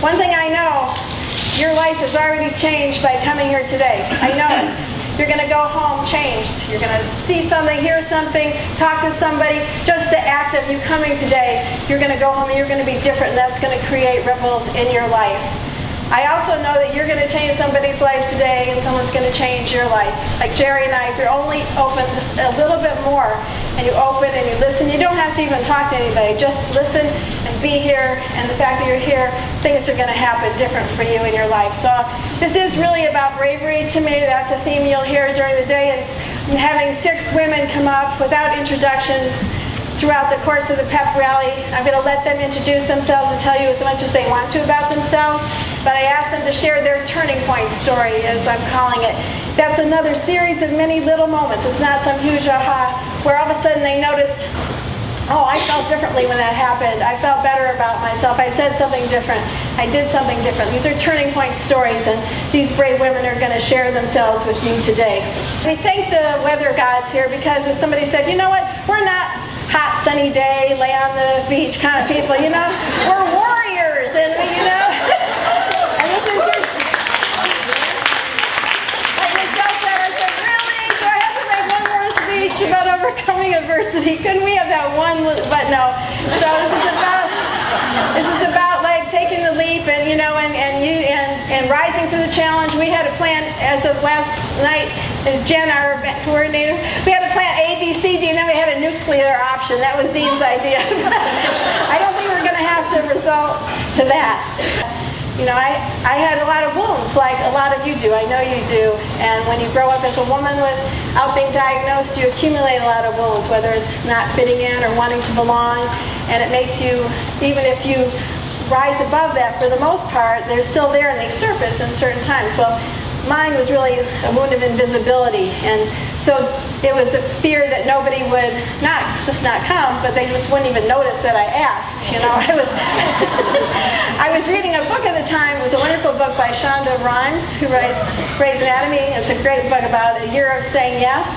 One thing I know, your life is already changed by coming here today. I know it. You're going to go home changed. You're going to see something, hear something, talk to somebody. Just the act of you coming today, you're going to go home and you're going to be different, and that's going to create ripples in your life. I also know that you're going to change somebody's life today, and someone's going to change your life. Like Jerry and I, if you're only open just a little bit more, and you open and you listen, you don't have to even talk to anybody. Just listen and be here, and the fact that you're here, things are going to happen different for you in your life. So this is really about bravery to me. That's a theme you'll hear during the day. And having 6 women come up without introduction throughout the course of the pep rally. I'm going to let them introduce themselves and tell you as much as they want to about themselves, but I asked them to share their turning point story, as I'm calling it. That's another series of many little moments. It's not some huge aha, where all of a sudden they noticed, oh, I felt differently when that happened. I felt better about myself. I said something different. I did something different. These are turning point stories, and these brave women are going to share themselves with you today. We thank the weather gods here, because if somebody said, you know what, we're not hot sunny day, lay on the beach kind of people, you know, we're warriors, and we, you know, and this is your, like Michelle said, I said, really, do I have to make one more speech about overcoming adversity? Couldn't we have that one? But no. So this is about like taking the leap, and you know, and rising to the challenge. We had a plan as of last night. Is Jen, our event coordinator? We had a plan A, B, C, D, and then we had a nuclear option. That was Dean's idea. I don't think we're going to have to resort to that. You know, I had a lot of wounds, like a lot of you do. I know you do. And when you grow up as a woman without being diagnosed, you accumulate a lot of wounds, whether it's not fitting in or wanting to belong. And it makes you, even if you rise above that, for the most part, they're still there and they surface in certain times. Well, mine was really a wound of invisibility, and so it was the fear that nobody would not come, but they just wouldn't even notice that I asked. You know, I was reading a book at the time. It was a wonderful book by Shonda Rhimes, who writes Grey's Anatomy. It's a great book about a year of saying yes.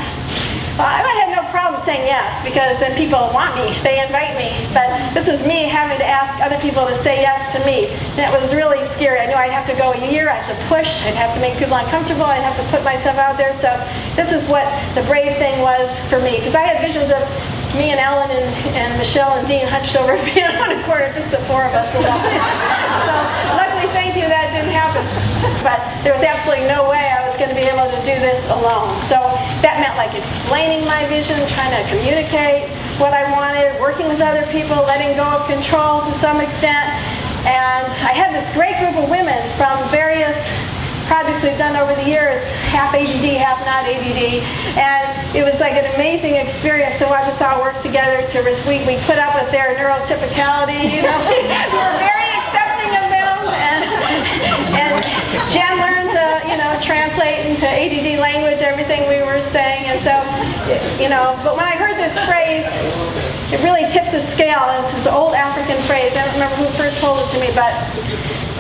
Well, I had no problem saying yes, because then people want me, they invite me. But this was me having to ask other people to say yes to me. And it was really scary. I knew I'd have to go a year, I'd have to push, I'd have to make people uncomfortable, I'd have to put myself out there. So this is what the brave thing was for me. Because I had visions of me and Ellen and Michelle and Dean hunched over me in one corner, just the 4 of us alone. So luckily, thank you, that didn't happen. But there was absolutely no way I was going to be able to do this alone. So that meant like explaining my vision, trying to communicate what I wanted, working with other people, letting go of control to some extent. And I had this great group of women from various projects we've done over the years, half ADD, half not ADD, and it was like an amazing experience to watch us all work together. We put up with their neurotypicality, you know. We were very accepting of them, and Jen learned to, you know, translate into ADD language everything we were saying, and so, you know. But when I heard this phrase, it really tipped the scale. It's this old African phrase. I don't remember who first told it to me, but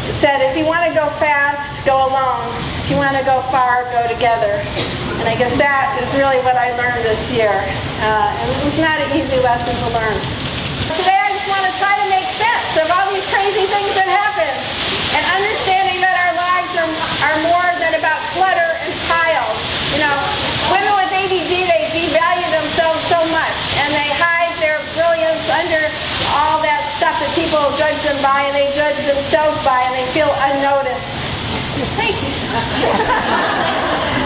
it said, if you want to go fast, go alone. If you want to go far, go together. And I guess that is really what I learned this year. And it was not an easy lesson to learn. Today I just want to try to make sense of all these crazy things that happen, and understanding that our lives are more than about clutter and piles. You know, women with ADD, they devalue themselves so much, and they hide their brilliance under all that stuff that people judge them by, and they judge themselves by, and they feel unnoticed. Thank you.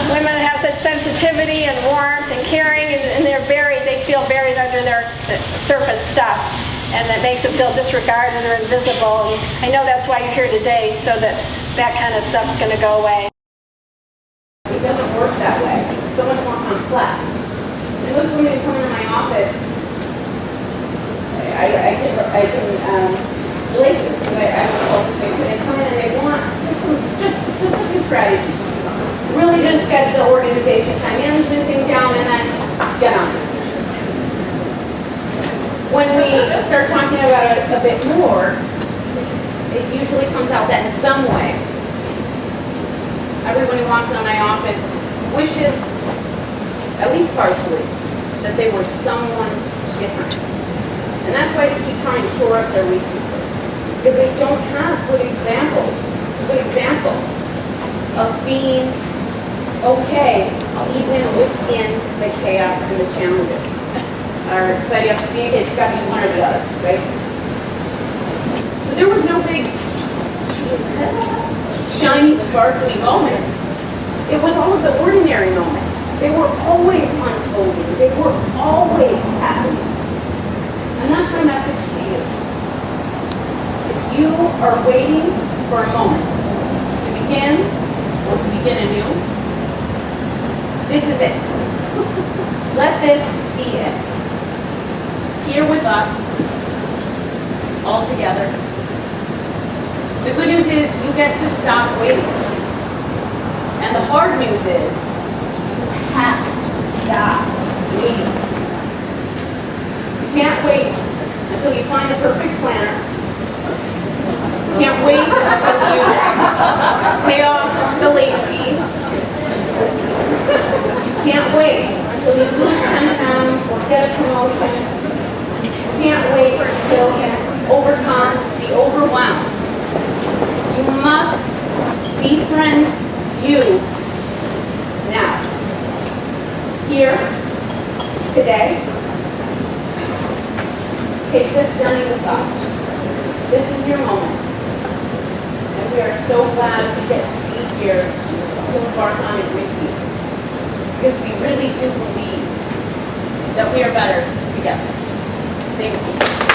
Women have such sensitivity and warmth and caring, and they feel buried under their surface stuff, and that makes them feel disregarded or invisible. And I know that's why you're here today, so that kind of stuff's going to go away. It doesn't work that way. It's so much more complex. And most women come into my office, I can relate to this because I was told this way. They come in and they want just a few strategies. Really just get the organization time management thing down, and then get on. When we start talking about it a bit more, it usually comes out that in some way, everyone who walks into my office wishes, at least partially, that they were someone different. And that's why they keep trying to shore up their weaknesses. because they don't have good example of being okay even within the chaos and the challenges. Our study of communicate, it's got to be one or the other, right? So there was no big shiny, sparkly moment. It was all of the ordinary moments. They were always unfolding. They were always happening. And that's my message to you. If you are waiting for a moment to begin or to begin anew, this is it. Let this be it. Here with us, all together. The good news is you get to stop waiting. And the hard news is you have to stop waiting. You can't wait until you find the perfect planner. You can't wait until you pay off the late fees. You can't wait until you lose 10 pounds or get a promotion. You can't wait until you overcome the overwhelm. You must befriend you now. Here, today, take this journey with us. This is your moment. And we are so glad we get to be here to embark on it with you. Because we really do believe that we are better together. Thank you.